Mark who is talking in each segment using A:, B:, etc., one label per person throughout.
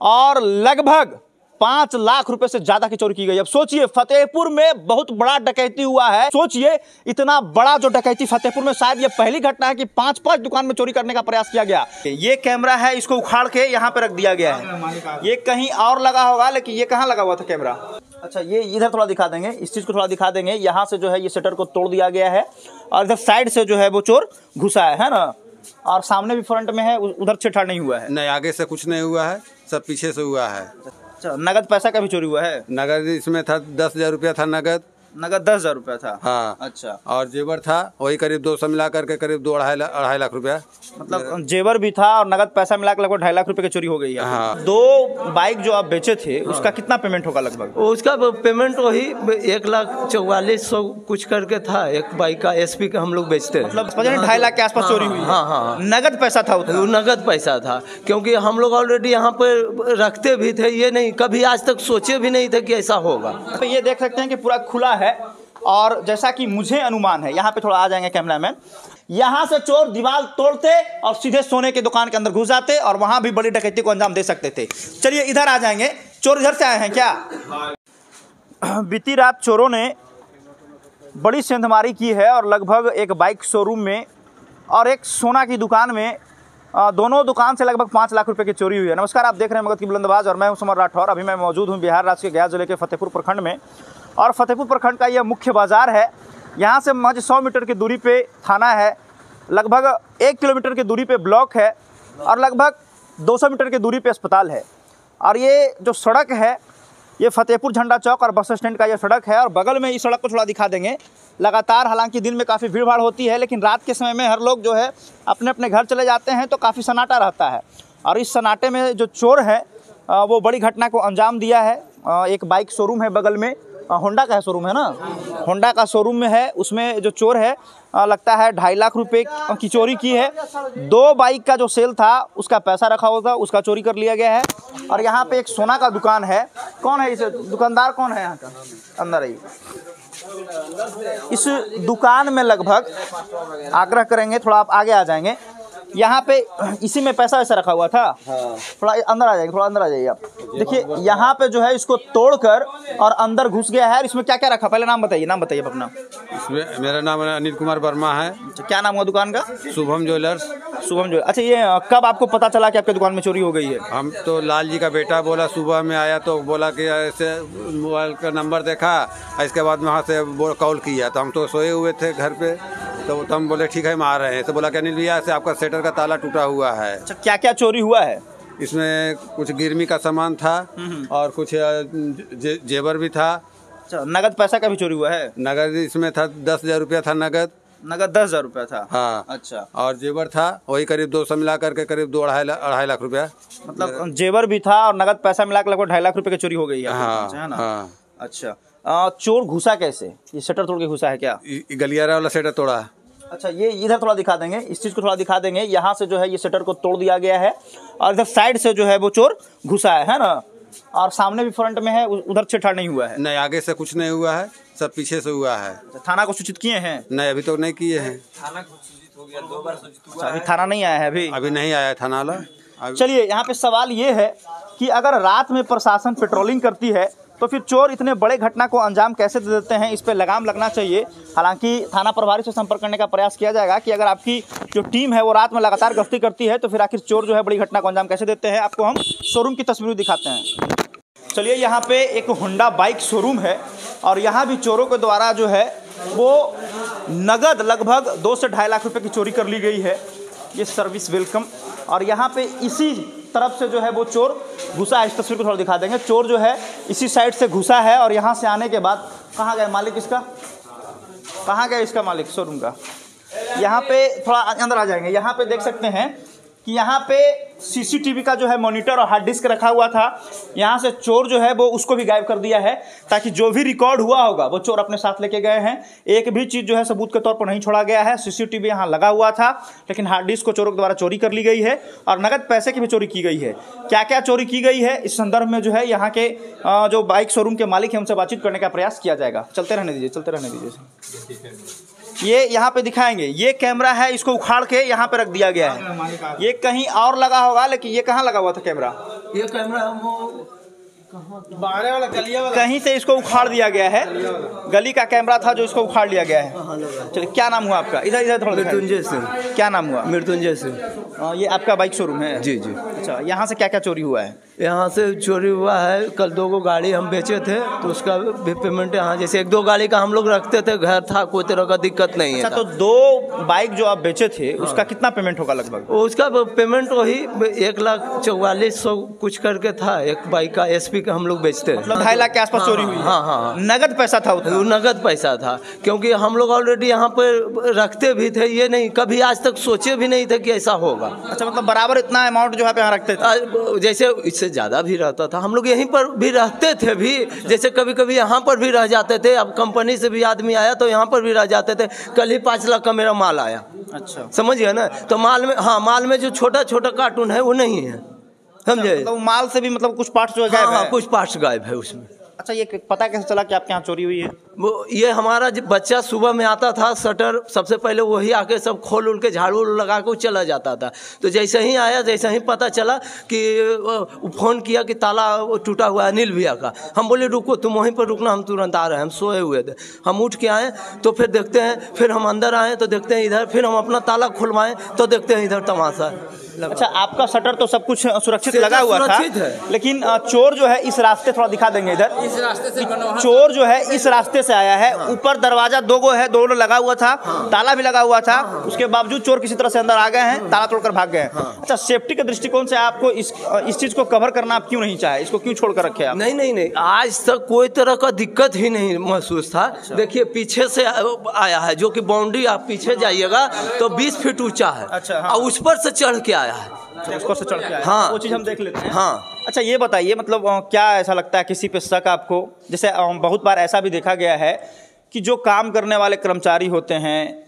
A: और लगभग 5 लाख रुपए से ज्यादा की चोरी की गई। अब सोचिए फतेहपुर में बहुत बड़ा डकैती हुआ है। सोचिए इतना बड़ा जो डकैती फतेहपुर में, शायद ये पहली घटना है कि 5-5 दुकान में चोरी करने का प्रयास किया गया। ये कैमरा है, इसको उखाड़ के यहाँ पे रख दिया गया है। ये कहीं और लगा होगा, लेकिन ये कहाँ लगा हुआ था कैमरा? अच्छा, ये इधर थोड़ा दिखा देंगे, इस चीज को थोड़ा दिखा देंगे। यहाँ से जो है ये शटर को तोड़ दिया गया है और इधर साइड से जो है वो चोर घुसा है ना, और सामने भी फ्रंट में है, उधर छेड़छाड़ नहीं हुआ है।
B: नहीं, आगे से कुछ नहीं हुआ है, सब पीछे से हुआ है।
A: अच्छा, नगद पैसा का भी चोरी हुआ है?
B: नगद इसमें था 10,000 रुपया था नगद
A: 10,000 रुपया था।
B: हाँ।
A: अच्छा,
B: और जेवर था वही करीब 200 मिला करके करीब 2-2.5 लाख रुपया।
A: मतलब जेवर भी था और नगद पैसा मिला के लगभग 2.5 लाख रुपए की चोरी हो गई है।
B: हाँ।
A: 2 बाइक जो आप बेचे थे उसका कितना पेमेंट होगा लगभग?
C: उसका पेमेंट वही 1,44,100 कुछ करके था। एक बाइक का SP का हम लोग बेचते हैं,
A: मतलब 2.5 लाख के आसपास चोरी हुई।
C: हाँ।
A: नगद पैसा था उतना?
C: नगद पैसा था, क्योंकि हम लोग ऑलरेडी यहाँ पर रखते भी थे। ये नहीं कभी आज तक सोचे भी नहीं थे कि ऐसा होगा।
A: तो ये देख सकते हैं कि पूरा खुला है और जैसा कि मुझे अनुमान है, यहाँ पे थोड़ा आ जाएंगे कैमरामैन, यहाँ से चोर दीवार तोड़ते और सीधे सोने की दुकान के अंदर घुस जाते और वहां भी बड़ी डकैती को अंजाम दे सकते थे। चलिए इधर आ जाएंगे। चोर इधर से आए हैं क्या? बीती रात चोरों ने बड़ी सेंधमारी की है और लगभग एक बाइक शोरूम में और एक सोना की दुकान में, दोनों दुकान से लगभग 5 लाख रुपए की चोरी हुई है। नमस्कार, आप देख रहे हैं मगध की बुलंदबाज और मैं हूं समर राठौर। अभी मैं मौजूद हूं बिहार राज्य के गया जिले के फतेहपुर प्रखंड में और फतेहपुर प्रखंड का यह मुख्य बाजार है। यहाँ से महज 100 मीटर की दूरी पे थाना है, लगभग 1 किलोमीटर की दूरी पे ब्लॉक है और लगभग 200 मीटर की दूरी पे अस्पताल है। और ये जो सड़क है ये फतेहपुर झंडा चौक और बस स्टैंड का ये सड़क है और बगल में इस सड़क को थोड़ा दिखा देंगे। लगातार हालांकि दिन में काफ़ी भीड़ भाड़ होती है, लेकिन रात के समय में हर लोग जो है अपने अपने घर चले जाते हैं तो काफ़ी सन्नाटा रहता है। और इस सन्नाटे में जो चोर है वो बड़ी घटना को अंजाम दिया है। एक बाइक शोरूम है बगल में, होंडा का शोरूम है ना, होंडा का शोरूम में है, उसमें जो चोर है लगता है 2.5 लाख रुपए की चोरी की है। 2 बाइक का जो सेल था उसका पैसा रखा हुआ था, उसका चोरी कर लिया गया है। और यहाँ पे एक सोना का दुकान है। कौन है इसे दुकानदार, कौन है यहाँ का? अंदर आइए। इस दुकान में लगभग आग्रह करेंगे, थोड़ा आप आगे आ जाएंगे, यहाँ पे इसी में पैसा वैसा रखा हुआ था। हाँ। थोड़ा अंदर आ जाएंगे, थोड़ा अंदर आ जाइए आप। देखिए यहाँ पे जो है इसको तोड़कर और अंदर घुस गया है। इसमें क्या क्या रखा, पहले नाम बताइए अपना।
B: इसमें मेरा नाम अनिल कुमार वर्मा है।
A: क्या नाम हुआ दुकान का?
B: शुभम ज्वेलर्स।
A: शुभम ज्वेलर्स। अच्छा, ये कब आपको पता चला कि आपके दुकान में चोरी हो गई है?
B: हम तो लाल जी का बेटा बोला, सुबह में आया तो बोला कि ऐसे मोबाइल का नंबर देखा, इसके बाद वहाँ से कॉल किया तो हम तो सोए हुए थे घर पे, तो हम बोले ठीक है हम आ रहे हैं। तो बोला कि अनिल भैया से आपका शटर का ताला टूटा हुआ है।
A: अच्छा, क्या क्या चोरी हुआ है?
B: इसमें कुछ गिरमी का सामान था और कुछ जेवर भी था।
A: अच्छा, नगद पैसा का भी चोरी हुआ है?
B: नगद इसमें था 10,000 रुपया था नगद
A: 10,000 रुपया था।
B: हाँ।
A: अच्छा,
B: और जेवर था वही करीब 200 मिला करके करीब 2-2.5 लाख रुपया।
A: मतलब जेवर भी था और नगद पैसा मिला के लगभग 2.5 लाख रुपए की चोरी हो गई है।
B: हाँ,
A: है ना?
B: हाँ।
A: अच्छा, चोर घुसा कैसे? ये शटर तोड़ के घुसा है क्या?
B: गलियारा वाला शटर तोड़ा।
A: अच्छा, ये इधर थोड़ा दिखा देंगे, इस चीज को थोड़ा दिखा देंगे। यहाँ से जो है ये शटर को तोड़ दिया गया है और इधर साइड से जो है वो चोर घुसा है ना, और सामने भी फ्रंट में है, उधर छेड़छाड़ नहीं हुआ है।
B: नहीं, आगे से कुछ नहीं हुआ है, सब पीछे से हुआ है।
A: थाना को सूचित किए हैं?
B: नहीं, अभी तो नहीं किए हैं।
A: थाना को सूचित हो गया, 2 बार सूचित हुआ है। अभी थाना नहीं आया है? अभी
B: नहीं आया थाना वाला।
A: चलिए, यहाँ पे सवाल ये है कि अगर रात में प्रशासन पेट्रोलिंग करती है तो फिर चोर इतने बड़े घटना को अंजाम कैसे दे देते हैं? इस पे लगाम लगना चाहिए। हालांकि थाना प्रभारी से संपर्क करने का प्रयास किया जाएगा कि अगर आपकी जो टीम है वो रात में लगातार गश्ती करती है तो फिर आखिर चोर जो है बड़ी घटना को अंजाम कैसे देते हैं। आपको हम शोरूम की तस्वीर दिखाते हैं। चलिए, यहाँ पे एक होंडा बाइक शोरूम है और यहाँ भी चोरों के द्वारा जो है वो नगद लगभग 2 से 2.5 लाख रुपये की चोरी कर ली गई है। ये सर्विस वेलकम। और यहाँ पे इसी तरफ से जो है वो चोर घुसा है। इस तस्वीर को थोड़ा दिखा देंगे। चोर जो है इसी साइड से घुसा है और यहाँ से आने के बाद कहाँ गए मालिक इसका? कहाँ गया इसका मालिक शोरूम का? यहाँ पे थोड़ा अंदर आ जाएंगे। यहाँ पे देख सकते हैं कि यहाँ पे सीसीटीवी का जो है मॉनिटर और हार्ड डिस्क रखा हुआ था। यहाँ से चोर जो है वो उसको भी गायब कर दिया है ताकि जो भी रिकॉर्ड हुआ होगा वो चोर अपने साथ लेके गए हैं। एक भी चीज़ जो है सबूत के तौर पर नहीं छोड़ा गया है। सीसीटीवी यहाँ लगा हुआ था लेकिन हार्ड डिस्क को चोरों के द्वारा चोरी कर ली गई है और नगद पैसे की भी चोरी की गई है। क्या क्या चोरी की गई है इस संदर्भ में जो है यहाँ के जो बाइक शोरूम के मालिक है उनसे बातचीत करने का प्रयास किया जाएगा। चलते रहने दीजिए। ये यहाँ पे दिखाएंगे, ये कैमरा है, इसको उखाड़ के यहाँ पे रख दिया गया है। ये कहीं और लगा होगा, लेकिन ये कहाँ लगा हुआ था कैमरा?
C: ये कैमरा
A: बाहर वाला गलिया वाला कहीं से इसको उखाड़ दिया गया है। गली का कैमरा था जो इसको उखाड़ लिया गया है। चलिए, क्या नाम हुआ आपका? इधर इधर थोड़ा।
C: मृत्युंजय सिंह।
A: क्या नाम हुआ?
C: मृत्युंजय सिंह।
A: ये आपका बाइक शोरूम है?
C: जी जी।
A: अच्छा, यहाँ से क्या क्या चोरी हुआ है?
C: यहाँ से चोरी हुआ है, कल 2 गाड़ी हम बेचे थे तो उसका भी पेमेंट यहाँ, जैसे 1-2 गाड़ी का हम लोग रखते थे, घर था, कोई तरह का दिक्कत नहीं है।
A: अच्छा, तो 2 बाइक जो आप बेचे थे उसका कितना पेमेंट होगा लगभग?
C: उसका पेमेंट वही 1,44,100 कुछ करके था। एक बाइक का SP का हम लोग बेचते हैं।
A: मतलब 2.5 लाख के आसपास चोरी हुई?
C: हाँ।
A: नगद पैसा था उतना?
C: नगद पैसा था, क्योंकि हम लोग ऑलरेडी यहाँ पर रखते भी थे, ये नहीं कभी आज तक सोचे भी नहीं थे कि ऐसा होगा।
A: अच्छा, मतलब बराबर इतना अमाउंट जो है यहाँ रखते थे?
C: जैसे इससे ज़्यादा भी रहता था, हम लोग यहीं पर भी रहते थे भी, जैसे कभी कभी यहाँ पर भी रह जाते थे। अब कंपनी से भी आदमी आया तो यहाँ पर भी रह जाते थे। कल ही 5 लाख का मेरा माल आया।
A: अच्छा,
C: समझिए ना। तो माल में, हाँ, माल में जो छोटा छोटा कार्टून है वो नहीं है, समझे?
A: तो माल से भी मतलब कुछ पार्ट्स जो है गायब है?
C: कुछ पार्ट्स गायब है उसमें।
A: अच्छा, ये पता कैसे चला कि आपके यहाँ चोरी हुई है?
C: वो ये हमारा बच्चा सुबह में आता था, शटर सबसे पहले वही आके सब खोल उल के झाड़ू लगा के चला जाता था। तो जैसे ही आया, जैसे ही पता चला कि फ़ोन किया कि ताला टूटा हुआ है अनिल भैया का। हम बोले रुको, तुम वहीं पर रुकना, हम तुरंत आ रहे हैं। हम सोए हुए थे, हम उठ के आए तो फिर देखते हैं, फिर हम अंदर आए तो देखते हैं इधर, फिर हम अपना ताला खुलवाएं तो देखते हैं इधर तमाशा।
A: अच्छा, आपका शटर तो सब कुछ सुरक्षित लगा हुआ था, लेकिन चोर जो है इस रास्ते, थोड़ा दिखा देंगे इधर, इस रास्ते से चोर जो है इस रास्ते से आया है। ऊपर दरवाजा 2 है, 2 लगा हुआ था, ताला भी लगा हुआ था। उसके बावजूद चोर किसी तरह से अंदर आ गए हैं, ताला तोड़कर भाग गए हैं। अच्छा, सेफ्टी के दृष्टिकोण से आपको इस चीज को कवर करना आप क्यों नहीं चाहे? इसको क्यों छोड़ कर रखे आप?
C: नहीं, आज तक कोई तरह का दिक्कत ही नहीं महसूस था। देखिए, पीछे से आया है, जो कि बाउंड्री, आप पीछे जाइएगा तो 20 फीट ऊंचा है।
A: अच्छा, हाँ।
C: और उस पर से चढ़ के आया है।
A: उसको से चढ़ के आया,
C: हाँ,
A: वो चीज हम देख लेते हैं।
C: हाँ।
A: अच्छा, ये बताइए, मतलब क्या ऐसा लगता है किसी पे शक आपको? जैसे बहुत बार ऐसा भी देखा गया है कि जो काम करने वाले कर्मचारी होते हैं,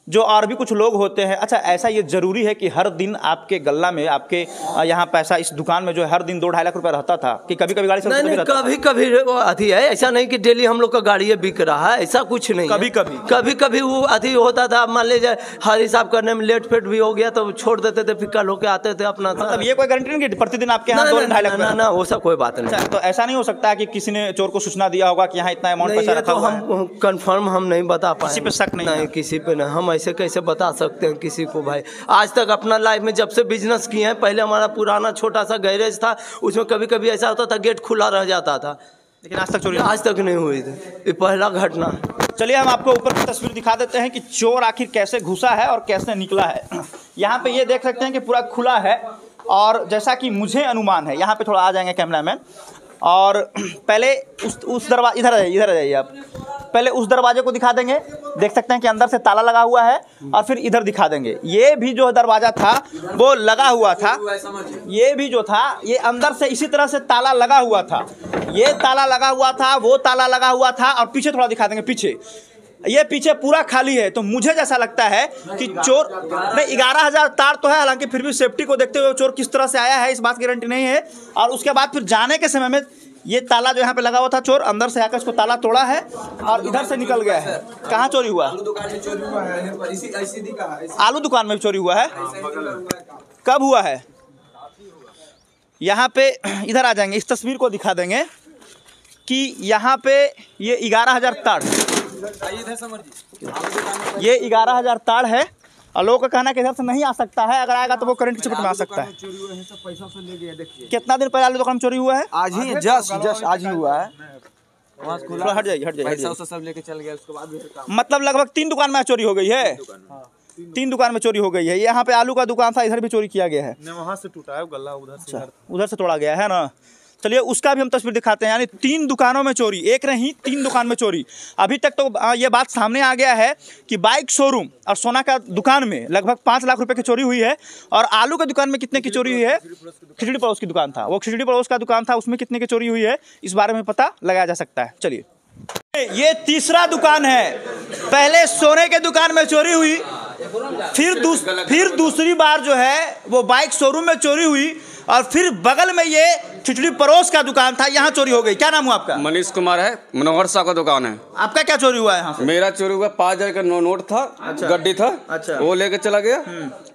A: जो और भी कुछ लोग होते हैं। अच्छा, ऐसा ये जरूरी है कि हर दिन आपके गल्ला में, आपके यहाँ पैसा इस दुकान में जो है हर दिन 2-2.5 लाख रुपए रहता था कि कभी कभी गाड़ी से?
C: नहीं, कभी कभी अति है। ऐसा नहीं कि डेली हम लोग का गाड़ी बिक रहा है, ऐसा कुछ नहीं। कभी वो अति होता था। मान लीजिए हर हिसाब करने में लेट फेट भी हो गया तो छोड़ देते थे, फिर कल होके आते थे अपना।
A: मतलब ये कोई गारंटी नहीं कि प्रतिदिन आपके यहाँ 2-2.5 लाख?
C: ना, वो सब कोई बात नहीं।
A: तो ऐसा नहीं हो सकता है कि किसी ने चोर को सूचना दिया होगा कि यहाँ इतना अमाउंट पैसा रखा हुआ है?
C: हम कंफर्म हम नहीं बता पाए।
A: किसी पे शक नहीं?
C: किसी पे नहीं। हम ऐसे कैसे बता सकते हैं किसी को? भाई, आज तक अपना लाइफ में जब से बिजनेस किए हैं, पहले हमारा पुराना छोटा सा गैरेज था, उसमें कभी कभी ऐसा होता था गेट खुला रह जाता था,
A: लेकिन आज तक चोरी
C: आज तक नहीं हुई थी। ये पहला घटना।
A: चलिए, हम आपको ऊपर की तस्वीर दिखा देते हैं कि चोर आखिर कैसे घुसा है और कैसे निकला है। यहाँ पे ये देख सकते हैं कि पूरा खुला है, और जैसा कि मुझे अनुमान है, यहाँ पे थोड़ा आ जाएंगे कैमरामैन, और पहले उस दरवाजे, इधर आ जाइए आप, पहले उस दरवाजे को दिखा देंगे। देख सकते हैं कि अंदर से ताला लगा हुआ है, और फिर इधर दिखा देंगे। ये भी जो दरवाजा था वो लगा हुआ था, ये भी जो था ये अंदर से इसी तरह से ताला लगा हुआ था। ये ताला लगा हुआ था, वो ताला लगा हुआ था, और पीछे थोड़ा दिखा देंगे, पीछे ये पीछे पूरा खाली है। तो मुझे जैसा लगता है कि चोर नहीं, 11,000 तार तो है, हालांकि फिर भी सेफ्टी को देखते हुए चोर किस तरह से आया है इस बात की गारंटी नहीं है। और उसके बाद फिर जाने के समय में ये ताला जो यहाँ पे लगा हुआ था, चोर अंदर से आकर इसको ताला तोड़ा है और इधर से निकल गया है। कहाँ चोरी हुआ? आलू दुकान में चोरी हुआ है। आलू दुकान में चोरी हुआ है? कब हुआ है? यहाँ पे इधर आ जाएंगे, इस तस्वीर को दिखा देंगे कि यहाँ पे ये 11,000 तार, ये 11,000 तार है, और लोगों का कहना है कि इधर से नहीं आ सकता है, अगर आएगा तो वो करंट की चपेट में आ सकता है। कितना दिन पहले आलू दुकान में चोरी हुआ है?
D: आज ही, जस्ट आज ही हुआ है।
A: हट जाइए।
D: पैसा सब लेके चल गया, उसके बाद
A: मतलब लगभग 3 दुकान में चोरी हो गई है। 3 दुकान में चोरी हो गई है। यहाँ पे आलू का दुकान था, इधर भी चोरी किया गया है।
D: वहाँ से टूटा है गल्ला,
A: उधर से तोड़ा गया है ना। चलिए, उसका भी हम तस्वीर दिखाते हैं। यानी 3 दुकानों में चोरी, एक नहीं 3 दुकान में चोरी। अभी तक तो ये बात सामने आ गया है कि बाइक शोरूम और सोना का दुकान में लगभग 5 लाख रुपए की चोरी हुई है। और आलू के दुकान में कितने की चोरी हुई है? खिचड़ी पड़ोस की दुकान था, वो खिचड़ी पड़ोस का दुकान था, उसमें कितने की चोरी हुई है, इस बारे में पता लगाया जा सकता है। चलिए, ये तीसरा दुकान है। पहले सोने के दुकान में चोरी हुई, फिर दूसरी बार जो है वो बाइक शोरूम में चोरी हुई, और फिर बगल में ये खिचड़ी परोस का दुकान था, यहाँ चोरी हो गई। क्या नाम हुआ आपका?
E: मनीष कुमार है, मनोहर शाह का दुकान है।
A: आपका क्या चोरी हुआ है यहाँ?
E: मेरा चोरी हुआ 5,000 का नोट था।
A: अच्छा।
E: गड्डी था।
A: अच्छा।
E: वो लेके चला गया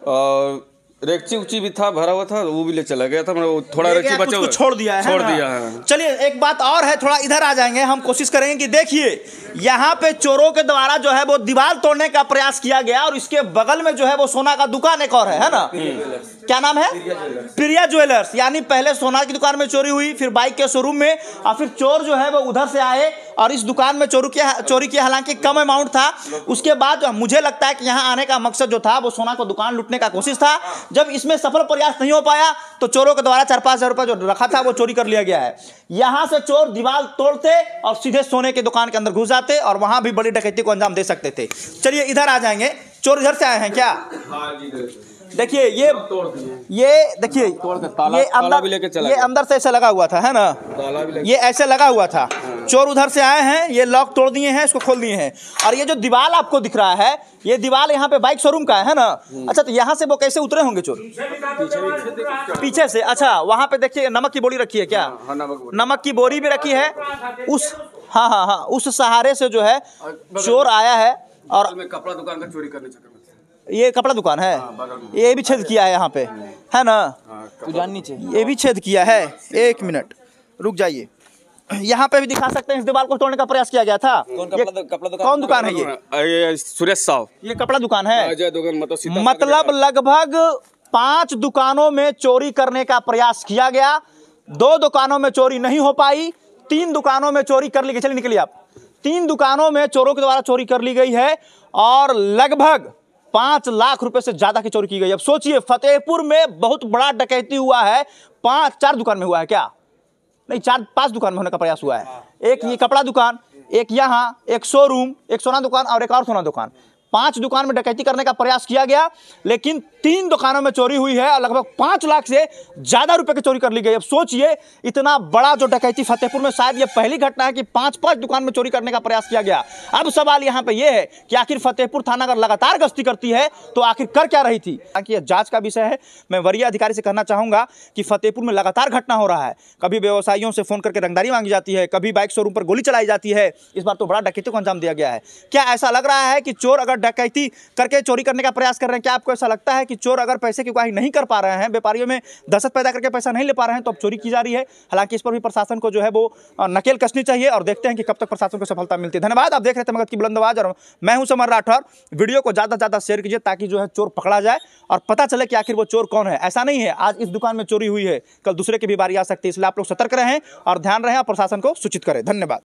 E: और रेक्ची उच्ची भी था, भरा हुआ था, वो भी ले चला गया था। मतलब थोड़ा रेक्ची बचा हुआ
A: छोड़ दिया है,
E: छोड़ दिया है।
A: चलिए एक बात और है, थोड़ा इधर आ जाएंगे, हम कोशिश करेंगे कि देखिए यहाँ पे चोरों के द्वारा जो है वो दीवार तोड़ने का प्रयास किया गया और इसके बगल में जो है वो सोना का दुकान एक और है ना? क्या नाम है? प्रिया ज्वेलर्स। यानी पहले सोना की दुकान में चोरी हुई, फिर बाइक के शोरूम में, और फिर चोर जो है वो उधर से आए और इस दुकान में चोरी किया। हालांकि कम अमाउंट था। उसके बाद मुझे लगता है कि यहाँ आने का मकसद जो था वो सोना को दुकान लूटने का कोशिश था। जब इसमें सफल प्रयास नहीं हो पाया तो चोरों के द्वारा 4-5 हज़ार रुपये जो रखा था वो चोरी कर लिया गया है। यहाँ से चोर दीवार तोड़ते और सीधे सोने की दुकान के अंदर घुस जाते और वहाँ भी बड़ी डकैती को अंजाम दे सकते थे। चलिए इधर आ जाएंगे। चोर इधर से आए हैं क्या? देखिए ये देखिए ये अंदर से ऐसे लगा हुआ था, है ना? ये ऐसे लगा हुआ था। चोर उधर से आए हैं, ये लॉक तोड़ दिए हैं, इसको खोल दिए हैं। और ये जो दीवार आपको दिख रहा है, ये दीवार यहाँ पे बाइक शोरूम का है ना? अच्छा, तो यहाँ से वो कैसे उतरे होंगे चोर? पीछे से। अच्छा, वहाँ पे देखिए नमक की बोरी रखी है क्या? नमक की बोरी भी रखी है। उस हाँ उस सहारे से जो है चोर आया है। और
E: कपड़ा दुकान का चोरी करने चक्कर में
A: ये कपड़ा दुकान है, ये भी छेद किया है यहाँ पे, है ना?
D: तो जाननी चाहिए,
A: ये भी छेद किया है। एक मिनट रुक जाइए, यहाँ पे भी दिखा सकते हैं। इस दीवार को तोड़ने का प्रयास किया गया था। कौन दुकान है ये?
E: सुरेश साहब।
A: ये कपड़ा दुकान है।
E: दुकान
A: मतलब लगभग 5 दुकानों में चोरी करने का प्रयास किया गया। 2 दुकानों में चोरी नहीं हो पाई, 3 दुकानों में चोरी कर ली गई। चलिए निकलिए आप। 3 दुकानों में चोरों के द्वारा चोरी कर ली गई है और लगभग 5 लाख रुपए से ज्यादा की चोरी की गई। अब सोचिए, फतेहपुर में बहुत बड़ा डकैती हुआ है। 4 दुकान में हुआ है क्या? नहीं, 4-5 दुकान में होने का प्रयास हुआ है। एक ये कपड़ा दुकान, एक यहाँ, एक शोरूम, एक सोना दुकान और एक और सोना दुकान। 5 दुकान में डकैती करने का प्रयास किया गया, लेकिन 3 दुकानों में चोरी हुई है और लगभग 5 लाख से ज्यादा रुपए की चोरी कर ली गई। अब सोचिए, इतना बड़ा जो डकैती फतेहपुर में शायद ये पहली घटना है कि 5-5 दुकान में चोरी करने का प्रयास किया गया। अब सवाल यहाँ पे ये है कि आखिर फतेहपुर थाना अगर लगातार गश्ती करती है तो आखिर कर क्या रही थी? ताकि यह जांच का विषय है। मैं वरीय अधिकारी से कहना चाहूंगा कि फतेहपुर में लगातार घटना हो रहा है। कभी व्यवसायियों से फोन करके रंगदारी मांगी जाती है, कभी बाइक शोरूम पर गोली चलाई जाती है। इस बार तो बड़ा डकैती को अंजाम दिया गया है। क्या ऐसा लग रहा है कि चोर अगर डकैती करके चोरी करने का प्रयास कर रहे हैं? क्या आपको ऐसा लगता है कि चोर अगर पैसे की उगाही नहीं कर पा रहे हैं, व्यापारियों में दहशत पैदा करके पैसा नहीं ले पा रहे हैं, तो अब चोरी की जा रही है? हालांकि इस पर भी प्रशासन को जो है वो नकेल कसनी चाहिए और देखते हैं कि कब तक प्रशासन को सफलता मिलती है। धन्यवाद। आप देख रहे थे मगध की बुलंद आवाज और मैं हूं समर राठौर। वीडियो को ज्यादा से ज्यादा शेयर कीजिए ताकि जो है चोर पकड़ा जाए और पता चले कि आखिर वो चोर कौन है। ऐसा नहीं है आज इस दुकान में चोरी हुई है, कल दूसरे की भी बारी आ सकती है। इसलिए आप लोग सतर्क रहें और ध्यान रहें और प्रशासन को सूचित करें। धन्यवाद।